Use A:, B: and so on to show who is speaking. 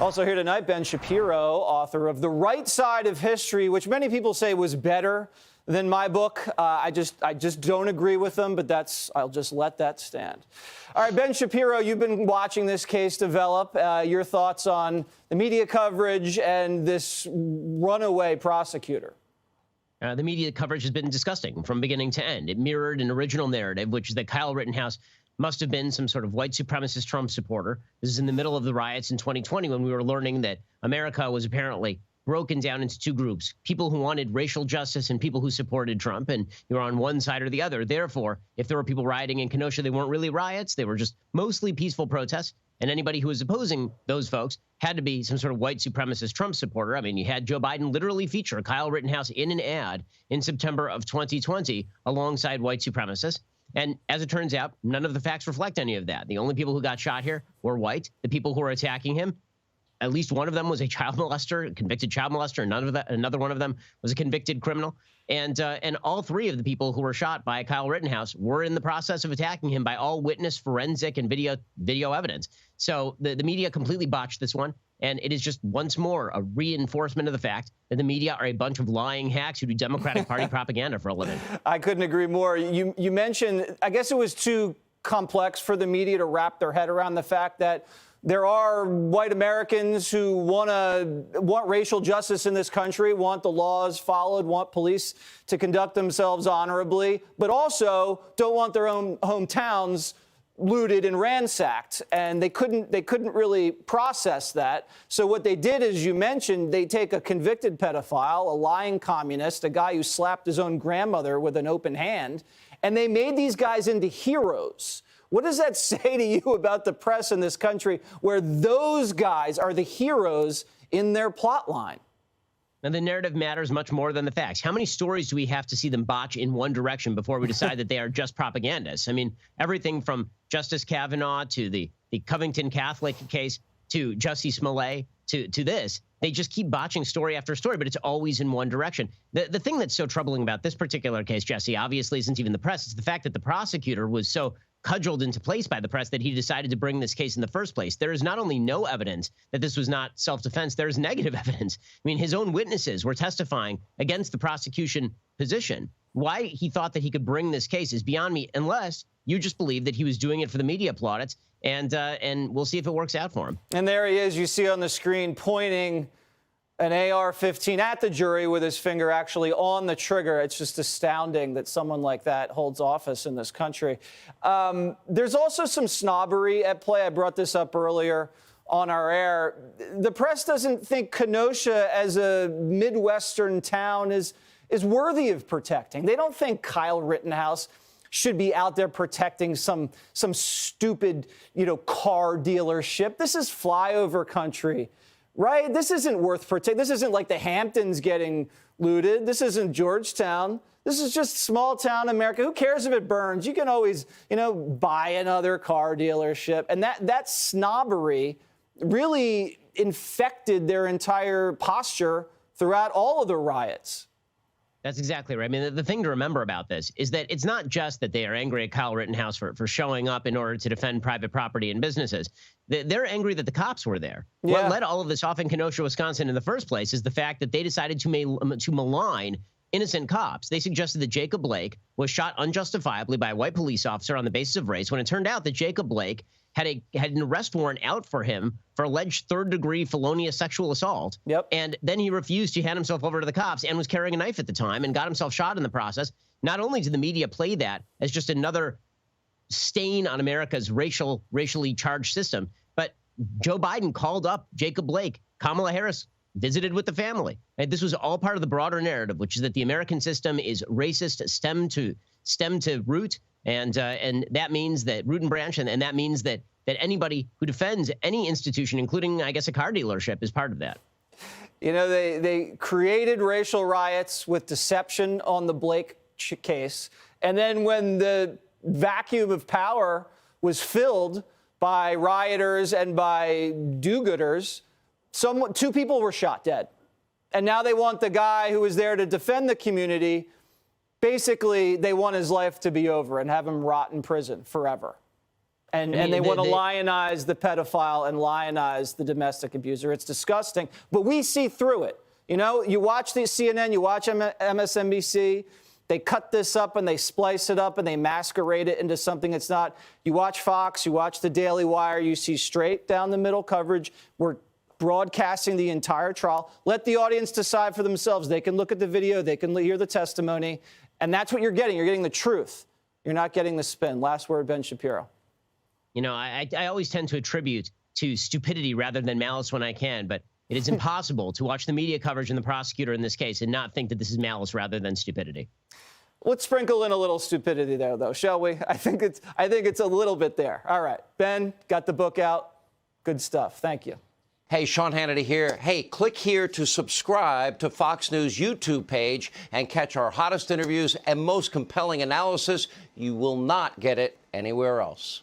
A: Also here tonight, Ben Shapiro, author of The Right Side of History, which many people say was better than my book. I just don't agree with them, but I'll just let that stand. All right, Ben Shapiro, you've been watching this case develop. Your thoughts on the media coverage and this runaway prosecutor?
B: The media coverage has been disgusting from beginning to end. It mirrored an original narrative, which is that Kyle Rittenhouse must have been some sort of white supremacist Trump supporter. This is in the middle of the riots in 2020 when we were learning that America was apparently broken down into two groups, people who wanted racial justice and people who supported Trump, and you were on one side or the other. Therefore, if there were people rioting in Kenosha, they weren't really riots. They were just mostly peaceful protests. And anybody who was opposing those folks had to be some sort of white supremacist Trump supporter. I mean, you had Joe Biden literally feature Kyle Rittenhouse in an ad in September of 2020 alongside white supremacists. And as it turns out, none of the facts reflect any of that. The only people who got shot here were white. The people who were attacking him, at least one of them was a child molester, a convicted child molester. Another one of them was a convicted criminal. And all three of the people who were shot by Kyle Rittenhouse were in the process of attacking him by all witness, forensic, and video evidence. So the media completely botched this one. And it is just once more a reinforcement of the fact that the media are a bunch of lying hacks who do Democratic Party propaganda for a living.
A: I couldn't agree more. You mentioned, I guess it was too complex for the media to wrap their head around the fact that there are white Americans who want racial justice in this country, want the laws followed, want police to conduct themselves honorably, but also don't want their own hometowns looted and ransacked, and they couldn't really process that. So what they did, as you mentioned, they take a convicted pedophile, a lying communist, a guy who slapped his own grandmother with an open hand, and they made these guys into heroes. What does that say to you about the press in this country where those guys are the heroes in their plot line?
B: And the narrative matters much more than the facts. How many stories do we have to see them botch in one direction before we decide that they are just propagandists? I mean, everything from Justice Kavanaugh to the Covington Catholic case to Jussie Smollett to this. They just keep botching story after story, but it's always in one direction. The thing that's so troubling about this particular case, Jesse, obviously isn't even the press. It's the fact that the prosecutor was so cudgeled into place by the press that he decided to bring this case in the first place. There is not only no evidence that this was not self-defense, there is negative evidence. I mean, his own witnesses were testifying against the prosecution position. Why he thought that he could bring this case is beyond me, unless you just believe that he was doing it for the media plaudits, and we'll see if it works out for him.
A: And there he is, you see on the screen, pointing an AR-15 at the jury with his finger actually on the trigger. It's just astounding that someone like that holds office in this country. There's also some snobbery at play. I brought this up earlier on our air. The press doesn't think Kenosha as a Midwestern town is worthy of protecting. They don't think Kyle Rittenhouse should be out there protecting some stupid, car dealership. This is flyover country. Right? This isn't worth protecting. This isn't like the Hamptons getting looted. This isn't Georgetown. This is just small town America. Who cares if it burns? You can always, buy another car dealership. And that snobbery really infected their entire posture throughout all of the riots.
B: That's exactly right. I mean, the thing to remember about this is that it's not just that they are angry at Kyle Rittenhouse for showing up in order to defend private property and businesses. They're angry that the cops were there. Yeah. What led all of this off in Kenosha, Wisconsin in the first place is the fact that they decided to malign innocent cops. They suggested that Jacob Blake was shot unjustifiably by a white police officer on the basis of race, when it turned out that Jacob Blake had an arrest warrant out for him for alleged third-degree felonious sexual assault.
A: Yep.
B: And then he refused to hand himself over to the cops and was carrying a knife at the time and got himself shot in the process. Not only did the media play that as just another stain on America's racially charged system, but Joe Biden called up Jacob Blake. Kamala Harris visited with the family. And this was all part of the broader narrative, which is that the American system is racist, stem to root. And that means that root and branch, and that means that anybody who defends any institution, including, I guess, a car dealership, is part of that.
A: They created racial riots with deception on the Blake case. And then when the vacuum of power was filled by rioters and by do-gooders, two people were shot dead. And now they want the guy who was there to defend the community. Basically, they want his life to be over and have him rot in prison forever. And
B: I mean,
A: they want to lionize the pedophile and lionize the domestic abuser. It's disgusting, but we see through it. You know, you watch the CNN, you watch MSNBC, they cut this up and they splice it up and they masquerade it into something it's not. You watch Fox, you watch the Daily Wire, you see straight down the middle coverage. We're broadcasting the entire trial. Let the audience decide for themselves. They can look at the video, they can hear the testimony, and that's what you're getting. You're getting the truth. You're not getting the spin. Last word, Ben Shapiro.
B: You know, I always tend to attribute to stupidity rather than malice when I can, but it is impossible to watch the media coverage and the prosecutor in this case and not think that this is malice rather than stupidity.
A: Let's sprinkle in a little stupidity there, though, shall we? I think it's a little bit there. All right, Ben, got the book out. Good stuff. Thank you.
C: Hey, Sean Hannity here. Hey, click here to subscribe to Fox News YouTube page and catch our hottest interviews and most compelling analysis. You will not get it anywhere else.